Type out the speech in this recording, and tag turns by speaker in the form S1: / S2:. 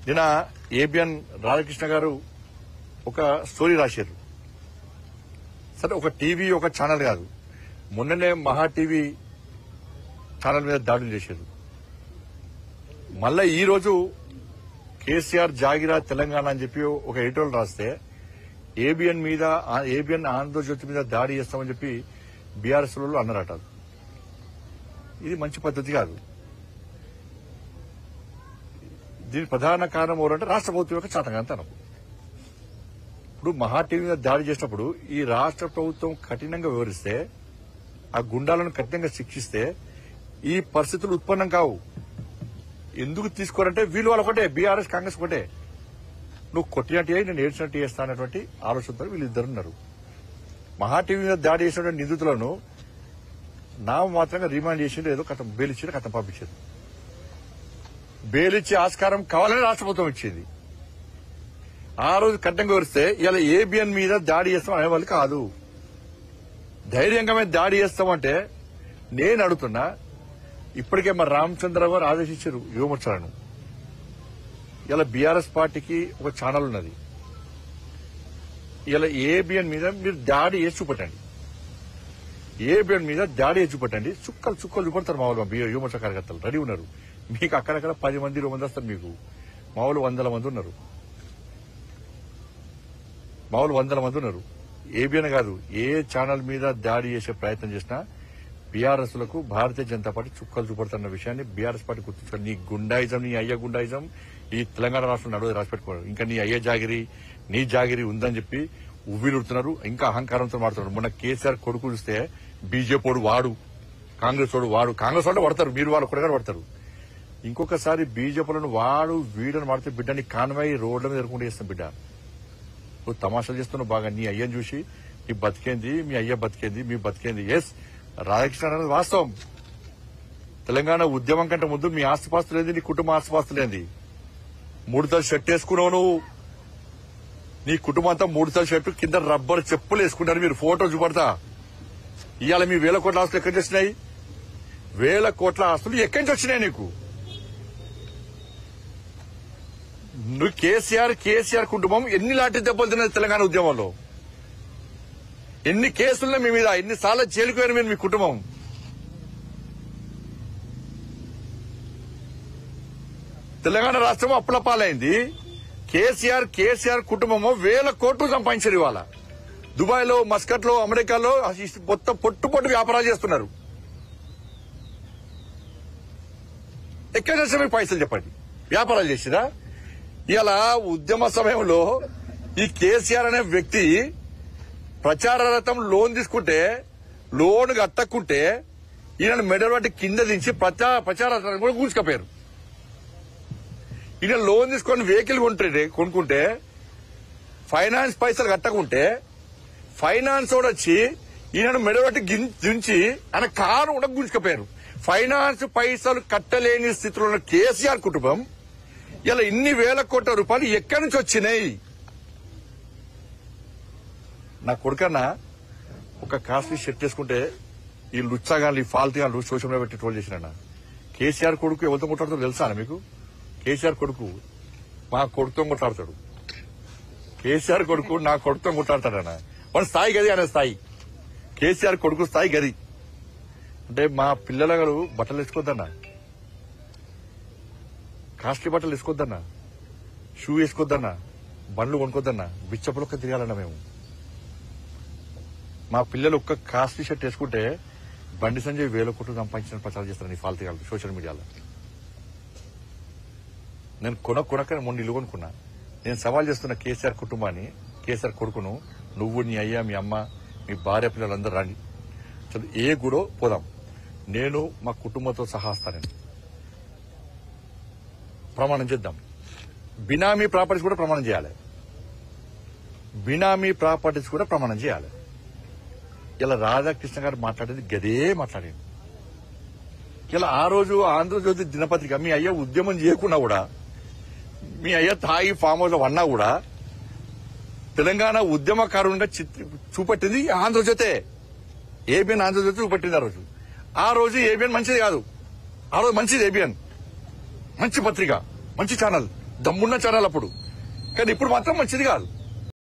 S1: నిన్న ఏబిఎన్ రాధాకృష్ణ గారు ఒక స్టోరీ రాశారు. సరే, ఒక టీవీ ఒక ఛానల్ కాదు, మొన్ననే మహా టీవీ ఛానల్ మీద దాడులు చేశారు. మళ్ళా ఈ రోజు కేసీఆర్ జాగిరా తెలంగాణ అని చెప్పి ఒక ఎడిటోరియల్ రాస్తే ఏబిఎన్ ఆంధ్రజ్యోతి మీద దాడి చేస్తామని చెప్పి బీఆర్ఎస్ వాళ్ళు అన్నారట. ఇది మంచి పద్ధతి కాదు. దీని ప్రధాన కారణం ఎవరంటే రాష్ట్ర ప్రభుత్వం యొక్క చాతకాంతనం. ఇప్పుడు మహా టీవీ మీద దాడి చేసినప్పుడు ఈ రాష్ట్ర ప్రభుత్వం కఠినంగా వివరిస్తే, ఆ గుండాలను కఠినంగా శిక్షిస్తే ఈ పరిస్థితులు ఉత్పన్నం కావు. ఎందుకు తీసుకోరంటే వీళ్ళు వాళ్ళు ఒకటే, బీఆర్ఎస్ కాంగ్రెస్ ఒకటే. నువ్వు కొట్టినట్టు నేను ఏడ్చినట్టు చేస్తా అనేటువంటి ఆలోచనతో వీళ్ళిద్దరున్నారు. మహా టీవీ మీద దాడి చేసినటువంటి నిందితులను మాత్రంగా రిమాండ్ చేసిండు, ఏదో కథం బెయిలిచ్చి కథం పంపించేది. బెయిలిచ్చే ఆస్కారం కావాలని రాష్ట్ర ప్రభుత్వం ఇచ్చింది. ఆ రోజు కఠినంగా వివరిస్తే ఇలా ఏబిఎన్ మీద దాడి చేస్తాం అనేవాళ్ళు కాదు. ధైర్యంగా మీద దాడి చేస్తామంటే నేను అడుగుతున్నా, ఇప్పటికే మరి రామచంద్రరావు గారు ఆదేశించారు యువమోర్చాలను. ఇలా బీఆర్ఎస్ పార్టీకి ఒక ఛానల్ ఉన్నది. ఇలా ఏబిఎన్ మీద మీరు దాడి చేసి చూపెట్టండి, ఏబిఎన్ మీద దాడి చేసి చూపెట్టండి. చుక్కలు చూపెడతారు మా వాళ్ళు. యువమోర్చా కార్యకర్తలు రెడీ ఉన్నారు. మీకు అక్కడక్కడ 10 మంది 20 మంది వస్తారు. మీకు మా వాళ్ళు 100 మంది ఉన్నారు. మా వాళ్ళు 100 మంది ఉన్నారు. ఏబిఎన్ కాదు, ఏ ఛానల్ మీద దాడి చేసే ప్రయత్నం చేసినా బీఆర్ఎస్ లకు భారతీయ జనతా పార్టీ చుక్కలు చూపడుతున్న విషయాన్ని బీఆర్ఎస్ పార్టీ గుర్తుంచుకోండి. నీ గుండాయిజం, నీ అయ్య గుండాయిజం ఈ తెలంగాణ రాష్ట్రంలో నడువు రాసిపెట్టుకోవడం. ఇంకా నీ అయ్య జాగిరి, నీ జాగిరి ఉందని చెప్పి ఉవ్విలుడుతున్నారు. ఇంకా అహంకారంతో మాడుతున్నారు. మొన్న కేసీఆర్ కొడుకు చూస్తే బీజేపీ వాడు, కాంగ్రెస్ వాడు, కాంగ్రెస్ వాళ్ళు పడతారు, మీరు వాళ్ళు కూడా పడతారు. ఇంకొకసారి బీజేపీలను వాడు వీడని వాడితే బిడ్డని కాన్వాయి రోడ్ల మీద ఎదుర్కొంటూ చేస్తాం. బిడ్డ నువ్వు తమాషాలు చేస్తున్నావు బాగా. నీ అయ్యని చూసి నీ బతికేంది, మీ అయ్య బతికేంది, మీ బతికేంది. ఎస్, రాధాకృష్ణ అనేది వాస్తవం. తెలంగాణ ఉద్యమం కంటే ముందు మీ ఆస్తిపాస్తులేంది, నీ కుటుంబ ఆస్తిపాస్తులేంది. 3 తల షర్ట్ వేసుకున్నావు నువ్వు. నీ కుటుంబం అంతా 3 తల షర్టు కింద రబ్బర్ చెప్పులు వేసుకుంటారు. మీరు ఫోటో చూపడతా. ఇవాళ మీ 1000 కోట్ల ఆస్తులు ఎక్కడి నుంచి వచ్చినాయి? 1000 కోట్ల ఆస్తులు ఎక్కడి నుంచి వచ్చినాయి నీకు? నువ్వు కేసీఆర్ కుటుంబం ఎన్ని లాంటి దెబ్బలు తిన్నది తెలంగాణ ఉద్యమంలో? ఎన్ని కేసులున్నా మీ మీద? ఎన్నిసార్లు జైలుకు పోయిన మీరు, మీ కుటుంబం? తెలంగాణ రాష్ట్రం అప్పుల పాలైంది. కేసీఆర్ కుటుంబము 1000 కోట్లు సంపాదించారు. ఇవాళ దుబాయ్ లో, మస్కట్ లో, అమెరికాలో మొత్తం పొట్టు వ్యాపారాలు చేస్తున్నారు. ఎక్కడ చేస్తే మీకు పైసలు చెప్పండి? వ్యాపారాలు చేసిరా? ఇలా ఉద్యమ సమయంలో ఈ కేసీఆర్ అనే వ్యక్తి ప్రచారార్థం లోన్ తీసుకుంటే, లోన్ కట్టకుంటే ఈయన మెడల్ పట్టి కింద దించి ప్రచారార్థం కూడా కూర్చుకపోయారు. ఈయన లోన్ తీసుకొని వెహికల్ కొనుక్కుంటే, ఫైనాన్స్ పైసలు కట్టకుంటే ఫైనాన్స్ కూడా వచ్చి ఈయన మెడల్ పట్టి దించి ఆయన కారు కూడా గుంజుకపోయారు. ఫైనాన్స్ పైసలు కట్టలేని స్థితిలో ఉన్న కేసీఆర్ కుటుంబం ఇలా ఇన్ని 1000 కోట్ల రూపాయలు ఎక్కడి నుంచి వచ్చినాయి? నా కొడుకన్నా ఒక కాస్ట్లీ షర్ట్ వేసుకుంటే ఈ లుచ్చాగాళ్ళు, ఈ ఫాల్తీగాళ్ళు సోషల్ మీడియా పెట్టి ట్రోల్ చేసిన కేసీఆర్ కొడుకు ఎవరితో కొట్లాడుతాడో తెలుసా మీకు? కేసీఆర్ కొడుకు మా కొడుకుతో కొట్లాడతాడు. కేసీఆర్ కొడుకు నా కొడుకుతో కొట్లాడతాడన్న. మన స్థాయి గది అనే స్థాయి. కేసీఆర్ కొడుకు స్థాయి గది. అంటే మా పిల్లల గారు బట్టలు వేసుకోవద్దన్నా, కాస్ట్లీ బట్టలు వేసుకోవద్దన్నా, షూ వేసుకోవద్దన్నా, బండ్లు కొనుక్కోద్దన్నా, బిచ్చపులొక్క తిరగాలన్నా. మేము మా పిల్లలు ఒక్క కాస్ట్లీ షర్ట్ వేసుకుంటే బండి సంజయ్ 1000 కోట్లు సంపాదించిన ప్రచారం చేస్తాను ఈ ఫాల్తీగాళ్ళు సోషల్ మీడియాలో. నేను కొనక్క మొన్న ఇల్లు కొనుక్కున్నా. నేను సవాల్ చేస్తున్న కేసీఆర్ కుటుంబాన్ని, కేసీఆర్ కొడుకును, నువ్వు, నీ అయ్య, మీ అమ్మ, మీ భార్య, పిల్లలందరూ రండి, ఏ గుడో పోదాం. నేను మా కుటుంబంతో సహా వస్తానని ప్రమాణం చేద్దాం. బినామీ ప్రాపర్టీస్ కూడా ప్రమాణం చేయాలి. బినామీ ప్రాపర్టీస్ కూడా ప్రమాణం చేయాలి. ఇలా రాధాకృష్ణ గారు మాట్లాడేది గదే మాట్లాడేది. ఇలా ఆ రోజు ఆంధ్రజ్యోతి దినపత్రిక మీ అయ్య ఉద్యమం చేయకుండా కూడా, మీ అయ్య తాగి ఫామ్ హౌస్ లో అన్నా కూడా తెలంగాణ ఉద్యమకారునిగా చూపెట్టింది ఆంధ్రజ్యోతే. ఏబిఎన్ ఆంధ్రజ్యోతి చూపెట్టింది ఆ రోజు ఏబిఎన్ మంచిది కాదు. ఆ రోజు మంచిది ఏబిఎన్, మంచి పత్రిక, మంచి ఛానల్. దమ్మున్న ఛానల్ అప్పుడు. కానీ ఇప్పుడు మాత్రం మంచిది కాదు.